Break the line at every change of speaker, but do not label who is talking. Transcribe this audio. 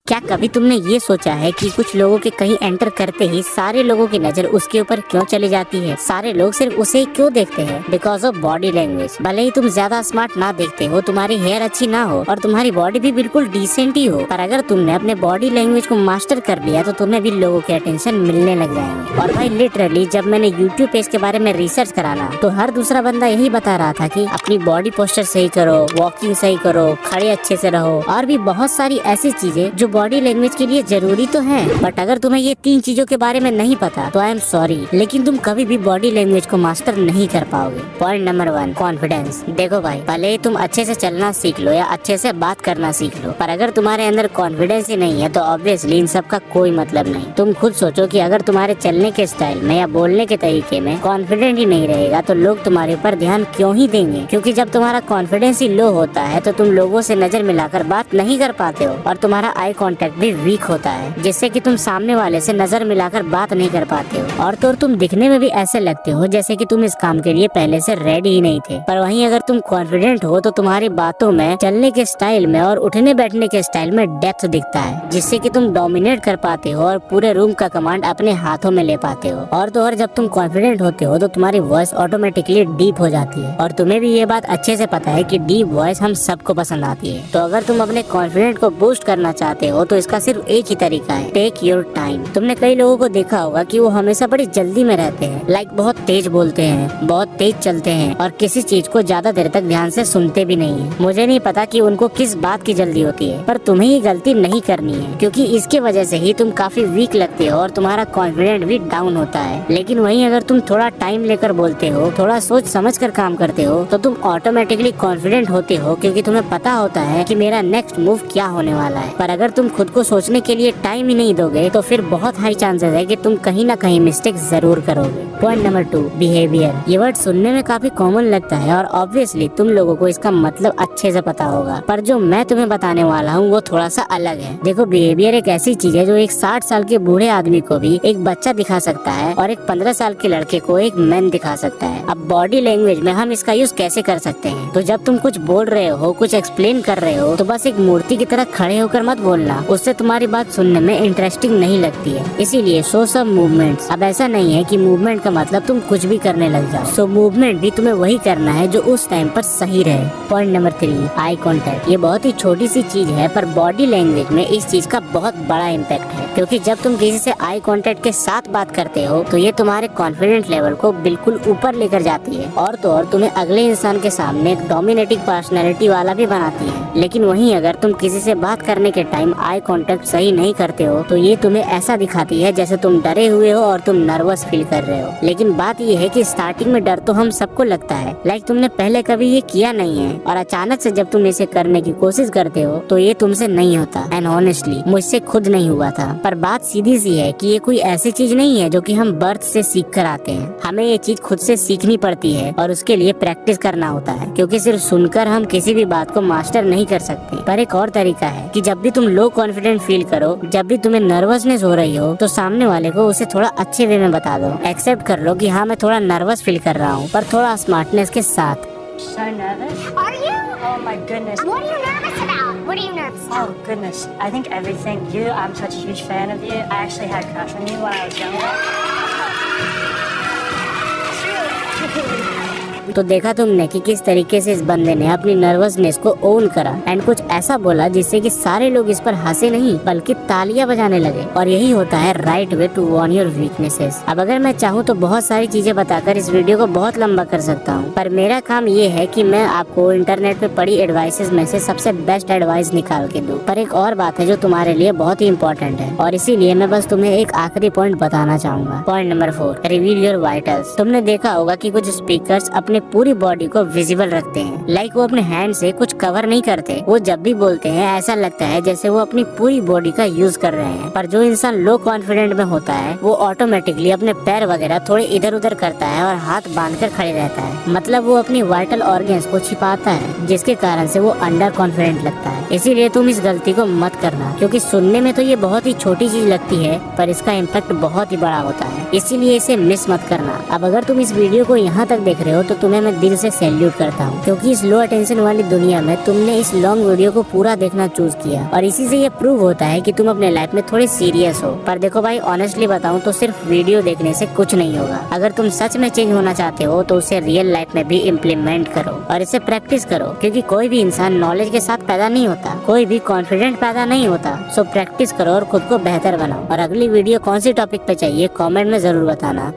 क्या कभी तुमने ये सोचा है कि कुछ लोगों के कहीं एंटर करते ही सारे लोगों की नजर उसके ऊपर क्यों चली जाती है? सारे लोग सिर्फ उसे ही क्यों देखते हैं? Because of body language. भले ही तुम ज्यादा स्मार्ट ना देखते हो, तुम्हारी हेयर अच्छी ना हो और तुम्हारी बॉडी भी बिल्कुल डिसेंट ही हो, पर अगर तुमने अपने बॉडी लैंग्वेज को मास्टर कर लिया तो तुम्हें भी लोगों के अटेंशन मिलने लग जाएंगे। और भाई लिटरली जब मैंने यूट्यूब पे इसके बारे में रिसर्च कराना तो हर दूसरा बंदा यही बता रहा था कि अपनी बॉडी पोस्चर सही करो, वॉकिंग सही करो, खड़े अच्छे से रहो और भी बहुत सारी ऐसी चीजें जो बॉडी लैंग्वेज के लिए जरूरी तो है। बट अगर तुम्हें ये 3 चीजों के बारे में नहीं पता तो आई एम सॉरी, लेकिन तुम कभी भी बॉडी लैंग्वेज को मास्टर नहीं कर पाओगे। Point number 1, confidence. देखो भाई, भले ही तुम अच्छे से चलना सीख लो या अच्छे से बात करना सीख लो, पर अगर तुम्हारे अंदर कॉन्फिडेंस ही नहीं है तो ऑब्वियसली इन सब का कोई मतलब नहीं। तुम खुद सोचो कि अगर तुम्हारे चलने के स्टाइल में या बोलने के तरीके में कॉन्फिडेंट ही नहीं रहेगा तो लोग तुम्हारे ऊपर ध्यान क्यों ही देंगे? क्योंकि जब तुम्हारा कॉन्फिडेंस ही लो होता है तो तुम लोगों से नजर मिलाकर बात नहीं कर पाते हो और तुम्हारा आई कांटेक्ट भी वीक होता है, जिससे कि तुम सामने वाले से नजर मिलाकर बात नहीं कर पाते हो और तो तुम दिखने में भी ऐसे लगते हो जैसे कि तुम इस काम के लिए पहले से रेडी ही नहीं थे। पर वहीं अगर तुम कॉन्फिडेंट हो तो तुम्हारी बातों में, चलने के स्टाइल में और उठने बैठने के स्टाइल में डेप्थ दिखता है, जिससे कि तुम डोमिनेट कर पाते हो और पूरे रूम का कमांड अपने हाथों में ले पाते हो। और तो और जब तुम कॉन्फिडेंट होते हो तो तुम्हारी वॉइस ऑटोमेटिकली डीप हो जाती है और तुम्हें भी ये बात अच्छे से पता है कि डीप वॉइस हम सबको पसंद आती है। तो अगर तुम अपने कॉन्फिडेंट को बूस्ट करना चाहते हो तो इसका सिर्फ एक ही तरीका है, टेक योर टाइम। तुमने कई लोगों को देखा होगा कि वो हमेशा बड़ी जल्दी में रहते हैं, लाइक बहुत तेज बोलते हैं, बहुत तेज चलते हैं और किसी चीज को ज्यादा देर तक ध्यान से सुनते भी नहीं है। मुझे नहीं पता कि उनको किस बात की जल्दी होती है, पर तुम्हें ये गलती नहीं करनी है, क्योंकि इसके वजह से ही तुम काफी वीक लगते हो और तुम्हारा कॉन्फिडेंट भी डाउन होता है। लेकिन वहीं अगर तुम थोड़ा टाइम लेकर बोलते हो, थोड़ा सोच समझ कर काम करते हो तो तुम ऑटोमेटिकली कॉन्फिडेंट होते हो, क्योंकि तुम्हें पता होता है कि मेरा नेक्स्ट मूव क्या होने वाला है। पर अगर तुम खुद को सोचने के लिए टाइम ही नहीं दोगे तो फिर बहुत हाई चांसेस है कि तुम कहीं ना कहीं मिस्टेक जरूर करोगे। Point number 2, behaviour. ये वर्ड सुनने में काफी कॉमन लगता है और ऑब्वियसली तुम लोगों को इसका मतलब अच्छे से पता होगा, पर जो मैं तुम्हें बताने वाला हूँ वो थोड़ा सा अलग है। देखो, बिहेवियर एक ऐसी चीज है जो एक 60 साल के बूढ़े आदमी को भी एक बच्चा दिखा सकता है और एक 15 साल के लड़के को एक मैन दिखा सकता है। अब बॉडी लैंग्वेज में हम इसका यूज कैसे कर सकते हैं? तो जब तुम कुछ बोल रहे हो, कुछ एक्सप्लेन कर रहे हो, तो बस एक मूर्ति की तरह खड़े होकर मत बोलना, उससे तुम्हारी बात सुनने में इंटरेस्टिंग नहीं लगती है। इसीलिए शो सम मूवमेंट्स। अब ऐसा नहीं है कि मूवमेंट का मतलब तुम कुछ भी करने लग जाओ, सो मूवमेंट भी तुम्हें वही करना है जो उस टाइम पर सही रहे। Point number 3, eye contact. ये बहुत ही छोटी सी चीज है पर बॉडी लैंग्वेज में इस चीज का बहुत बड़ा इम्पैक्ट है, क्योंकि जब तुम किसी से आई कांटेक्ट के साथ बात करते हो तो ये तुम्हारे कॉन्फिडेंट लेवल को बिल्कुल ऊपर लेकर जाती है और तो और तुम्हें अगले इंसान के सामने एक डोमिनेटिंग पर्सनैलिटी वाला भी बनाती है। लेकिन वहीं अगर तुम किसी से बात करने के टाइम आई कांटेक्ट सही नहीं करते हो तो ये तुम्हें ऐसा दिखाती है जैसे तुम डरे हुए हो और तुम नर्वस फील कर रहे हो। लेकिन बात ये है कि स्टार्टिंग में डर तो हम सबको लगता है, लाइक तुमने पहले कभी ये किया नहीं है और अचानक से जब तुम इसे करने की कोशिश करते हो तो ये तुमसे नहीं होता। एंड ऑनेस्टली मुझसे खुद नहीं हुआ था। पर बात सीधी सी है कि ये कोई ऐसी चीज नहीं है जो कि हम बर्थ से सीख कर आते हैं। हमें ये चीज खुद से सीखनी पड़ती है और उसके लिए प्रैक्टिस करना होता है, क्योंकि सिर्फ सुनकर हम किसी भी बात को मास्टर नहीं कर सकते। पर एक और तरीका है कि जब भी तुम लो कॉन्फिडेंट फील करो, जब भी तुम्हें नर्वसनेस हो रही हो, तो सामने वाले को उसे थोड़ा अच्छे वे में बता दो। एक्सेप्ट कर लो कि हाँ मैं थोड़ा नर्वस फील कर रहा हूँ, पर थोड़ा स्मार्टनेस के साथ।
So nervous?
Are you?
Oh my goodness.
What are you nervous about? What are you nervous about?
Oh goodness. I think everything. I'm such a huge fan of you. I actually had a crush on you when I was younger.
तो देखा तुमने कि किस तरीके से इस बंदे ने अपनी नर्वसनेस को ओन करा एंड कुछ ऐसा बोला जिससे कि सारे लोग इस पर हंसे नहीं बल्कि तालियां बजाने लगे। और यही होता है right way to warn your weaknesses. अब अगर मैं चाहूँ तो बहुत सारी चीजें बताकर इस वीडियो को बहुत लंबा कर सकता हूँ, पर मेरा काम ये है कि मैं आपको इंटरनेट पे पड़ी एडवाइसेस में से सबसे बेस्ट एडवाइस निकाल के दूं। पर एक और बात है जो तुम्हारे लिए बहुत ही इंपॉर्टेंट है और इसीलिए मैं बस तुम्हें एक आखिरी पॉइंट बताना चाहूंगा। Point number 4, reveal your vitals. तुमने देखा होगा कि कुछ स्पीकर्स अपने पूरी बॉडी को विजिबल रखते हैं, लाइक वो अपने हैंड से कुछ कवर नहीं करते। वो जब भी बोलते हैं ऐसा लगता है जैसे वो अपनी पूरी बॉडी का यूज कर रहे हैं। पर जो इंसान लो कॉन्फिडेंट में होता है वो ऑटोमेटिकली अपने पैर वगैरह थोड़े इधर उधर करता है और हाथ बांधकर खड़े रहता है, मतलब वो अपनी वाइटल ऑर्गन्स को छिपाता है, जिसके कारण से वो अंडर कॉन्फिडेंट लगता है। इसीलिए तुम इस गलती को मत करना, क्योंकि सुनने में तो ये बहुत ही छोटी चीज लगती है पर इसका इम्पैक्ट बहुत ही बड़ा होता है, इसीलिए इसे मिस मत करना। अब अगर तुम इस वीडियो को यहाँ तक देख रहे हो तो तुम्हें मैं दिल से सैल्यूट करता हूँ, क्योंकि इस लो अटेंशन वाली दुनिया में तुमने इस लॉन्ग वीडियो को पूरा देखना चूज किया और इसी से ये प्रूव होता है कि तुम अपने लाइफ में थोड़े सीरियस हो। पर देखो भाई, ऑनेस्टली बताऊं तो सिर्फ वीडियो देखने से कुछ नहीं होगा। अगर तुम सच में चेंज होना चाहते हो तो उसे रियल लाइफ में भी इम्प्लीमेंट करो और इसे प्रैक्टिस करो, क्योंकि कोई भी इंसान नॉलेज के साथ पैदा नहीं होता, कोई भी कॉन्फिडेंट पैदा नहीं होता। सो प्रैक्टिस करो और खुद को बेहतर बनाओ। और अगली वीडियो कौन सी टॉपिक पे चाहिए कमेंट में जरूर बताना।